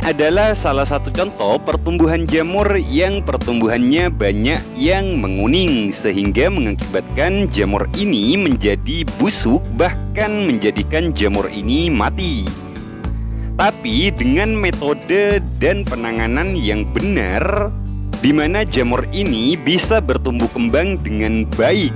adalah salah satu contoh pertumbuhan jamur yang pertumbuhannya banyak yang menguning sehingga mengakibatkan jamur ini menjadi busuk, bahkan menjadikan jamur ini mati. Tapi dengan metode dan penanganan yang benar, di mana jamur ini bisa bertumbuh kembang dengan baik.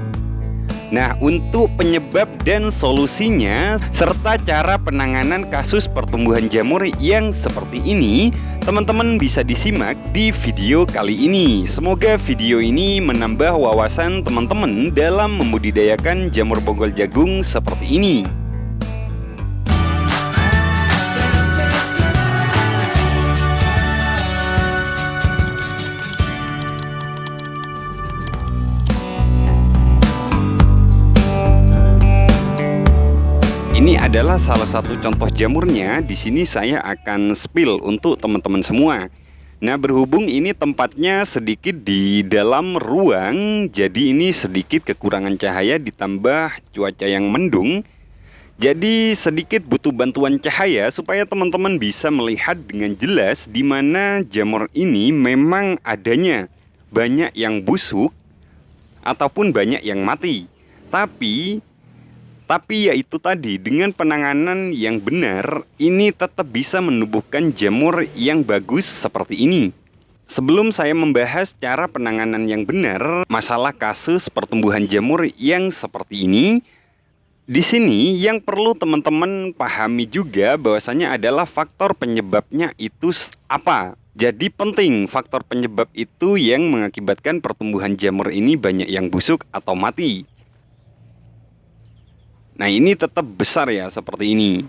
Nah, untuk penyebab dan solusinya serta cara penanganan kasus pertumbuhan jamur yang seperti ini, teman-teman bisa disimak di video kali ini. Semoga video ini menambah wawasan teman-teman dalam membudidayakan jamur bonggol jagung seperti ini. Ini adalah salah satu contoh jamurnya. Di sini saya akan spill untuk teman-teman semua. Nah, berhubung ini tempatnya sedikit di dalam ruang, jadi ini sedikit kekurangan cahaya ditambah cuaca yang mendung. Jadi sedikit butuh bantuan cahaya supaya teman-teman bisa melihat dengan jelas di mana jamur ini memang adanya banyak yang busuk ataupun banyak yang mati. Tapi ya itu tadi, dengan penanganan yang benar, ini tetap bisa menumbuhkan jamur yang bagus seperti ini. Sebelum saya membahas cara penanganan yang benar, masalah kasus pertumbuhan jamur yang seperti ini, di sini yang perlu teman-teman pahami juga bahwasanya adalah faktor penyebabnya itu apa. Jadi penting faktor penyebab itu yang mengakibatkan pertumbuhan jamur ini banyak yang busuk atau mati. Nah, ini tetap besar ya, seperti ini.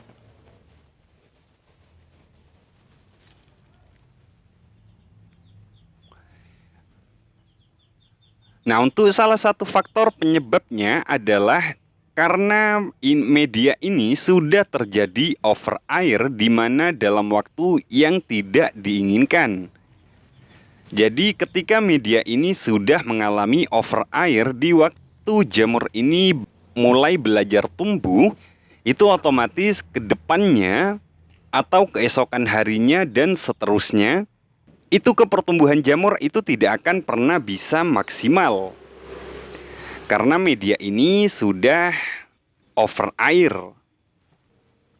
Nah, untuk salah satu faktor penyebabnya adalah karena media ini sudah terjadi over air di mana dalam waktu yang tidak diinginkan. Jadi ketika media ini sudah mengalami over air di waktu jamur ini mulai belajar tumbuh, itu otomatis ke depannya atau keesokan harinya dan seterusnya, itu pertumbuhan jamur itu tidak akan pernah bisa maksimal. Karena media ini sudah over air.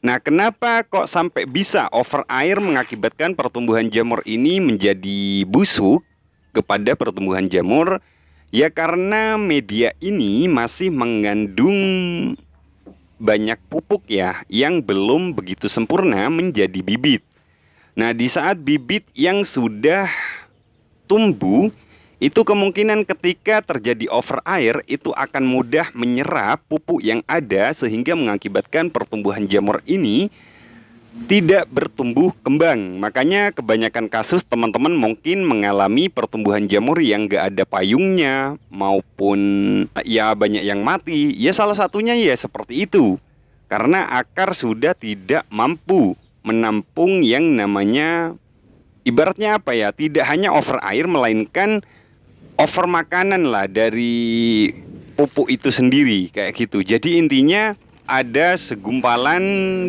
Nah, kenapa kok sampai bisa over air mengakibatkan pertumbuhan jamur ini menjadi busuk kepada pertumbuhan jamur? Ya karena media ini masih mengandung banyak pupuk ya, yang belum begitu sempurna menjadi bibit. Nah, di saat bibit yang sudah tumbuh, itu kemungkinan ketika terjadi over air itu akan mudah menyerap pupuk yang ada sehingga mengakibatkan pertumbuhan jamur ini tidak bertumbuh kembang. Makanya kebanyakan kasus teman-teman mungkin mengalami pertumbuhan jamur yang gak ada payungnya, maupun ya banyak yang mati. Ya salah satunya ya seperti itu, karena akar sudah tidak mampu menampung yang namanya, ibaratnya apa ya, tidak hanya over air melainkan over makanan lah dari pupuk itu sendiri, kayak gitu. Jadi intinya ada segumpalan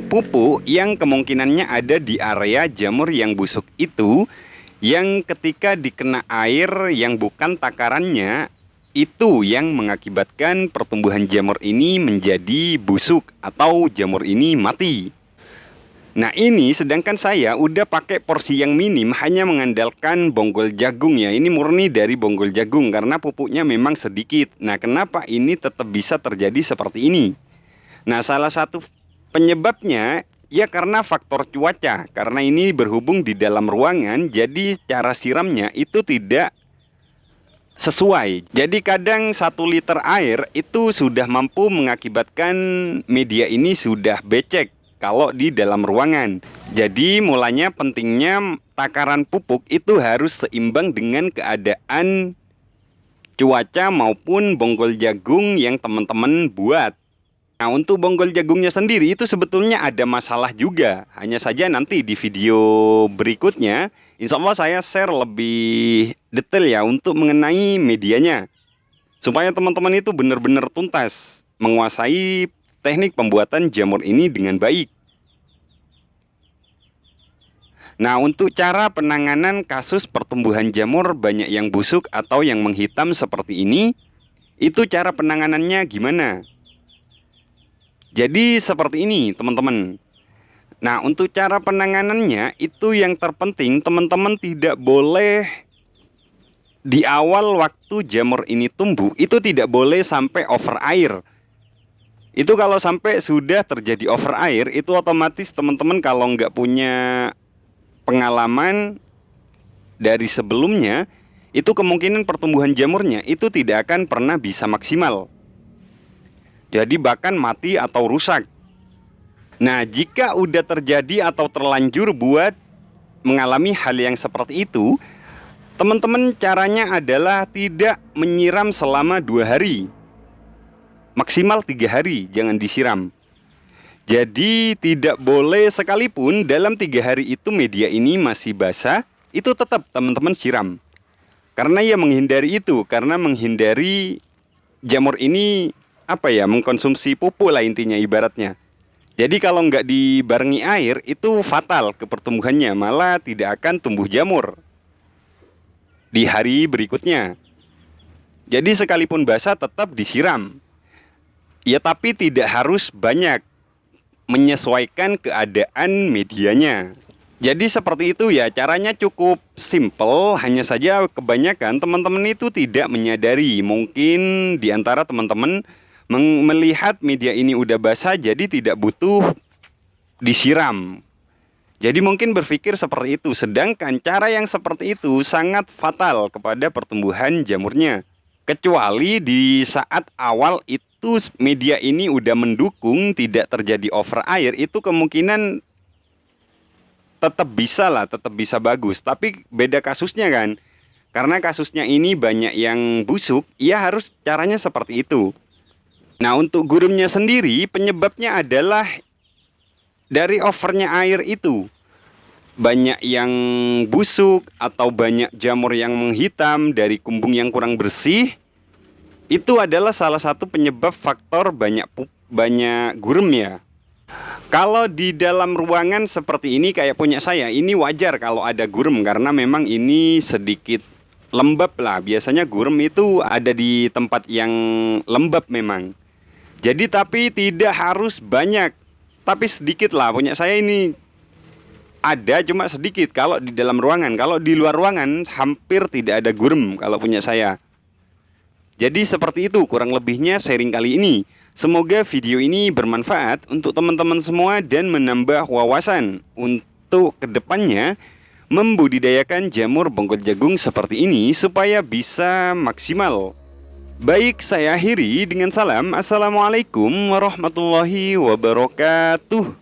pupuk yang kemungkinannya ada di area jamur yang busuk itu, yang ketika dikena air yang bukan takarannya, itu yang mengakibatkan pertumbuhan jamur ini menjadi busuk atau jamur ini mati. Nah, ini sedangkan saya udah pakai porsi yang minim, hanya mengandalkan bonggol jagung ya. Ini murni dari bonggol jagung karena pupuknya memang sedikit. Nah, kenapa ini tetap bisa terjadi seperti ini? Nah, salah satu penyebabnya ya karena faktor cuaca. Karena ini berhubung di dalam ruangan, jadi cara siramnya itu tidak sesuai. Jadi kadang 1 liter air itu sudah mampu mengakibatkan media ini sudah becek kalau di dalam ruangan. Jadi mulanya pentingnya takaran pupuk itu harus seimbang dengan keadaan cuaca maupun bonggol jagung yang teman-teman buat. Nah, untuk bonggol jagungnya sendiri itu sebetulnya ada masalah juga. Hanya saja nanti di video berikutnya, insya Allah saya share lebih detail ya untuk mengenai medianya. Supaya teman-teman itu benar-benar tuntas menguasai teknik pembuatan jamur ini dengan baik. Nah, untuk cara penanganan kasus pertumbuhan jamur banyak yang busuk atau yang menghitam seperti ini, itu cara penanganannya gimana? Jadi seperti ini, teman-teman. Nah, untuk cara penanganannya itu yang terpenting teman-teman tidak boleh di awal waktu jamur ini tumbuh itu tidak boleh sampai over air. Itu kalau sampai sudah terjadi over air itu otomatis teman-teman kalau nggak punya pengalaman dari sebelumnya itu kemungkinan pertumbuhan jamurnya itu tidak akan pernah bisa maksimal. Jadi bahkan mati atau rusak. Nah, jika udah terjadi atau terlanjur buat mengalami hal yang seperti itu, teman-teman caranya adalah tidak menyiram selama 2 hari. Maksimal 3 hari jangan disiram. Jadi tidak boleh sekalipun dalam 3 hari itu media ini masih basah, itu tetap teman-teman siram. Karena ya menghindari itu, karena menghindari jamur ini mengkonsumsi pupuk lah intinya ibaratnya. Jadi kalau nggak dibarengi air itu fatal ke pertumbuhannya, malah tidak akan tumbuh jamur di hari berikutnya. Jadi sekalipun basah tetap disiram. Ya tapi tidak harus banyak, menyesuaikan keadaan medianya. Jadi seperti itu ya, caranya cukup simple, hanya saja kebanyakan teman-teman itu tidak menyadari. Mungkin di antara teman-teman melihat media ini udah basah jadi tidak butuh disiram. Jadi mungkin berpikir seperti itu, sedangkan cara yang seperti itu sangat fatal kepada pertumbuhan jamurnya. Kecuali di saat awal itu media ini udah mendukung tidak terjadi over air, itu kemungkinan tetap bisa lah, tetap bisa bagus. Tapi beda kasusnya kan, karena kasusnya ini banyak yang busuk, ya harus caranya seperti itu. Nah, untuk gurumnya sendiri penyebabnya adalah dari overnya air itu. Banyak yang busuk atau banyak jamur yang menghitam dari kumbung yang kurang bersih. Itu adalah salah satu penyebab faktor banyak gurem ya. Kalau di dalam ruangan seperti ini kayak punya saya, ini wajar kalau ada gurem karena memang ini sedikit lembab lah. Biasanya gurem itu ada di tempat yang lembab memang. Jadi tapi tidak harus banyak, tapi sedikit lah. Punya saya ini ada cuma sedikit kalau di dalam ruangan. Kalau di luar ruangan hampir tidak ada gurem kalau punya saya. Jadi seperti itu kurang lebihnya sharing kali ini. Semoga video ini bermanfaat untuk teman-teman semua dan menambah wawasan untuk kedepannya membudidayakan jamur bongkot jagung seperti ini supaya bisa maksimal. Baik, saya akhiri dengan salam. Assalamualaikum warahmatullahi wabarakatuh.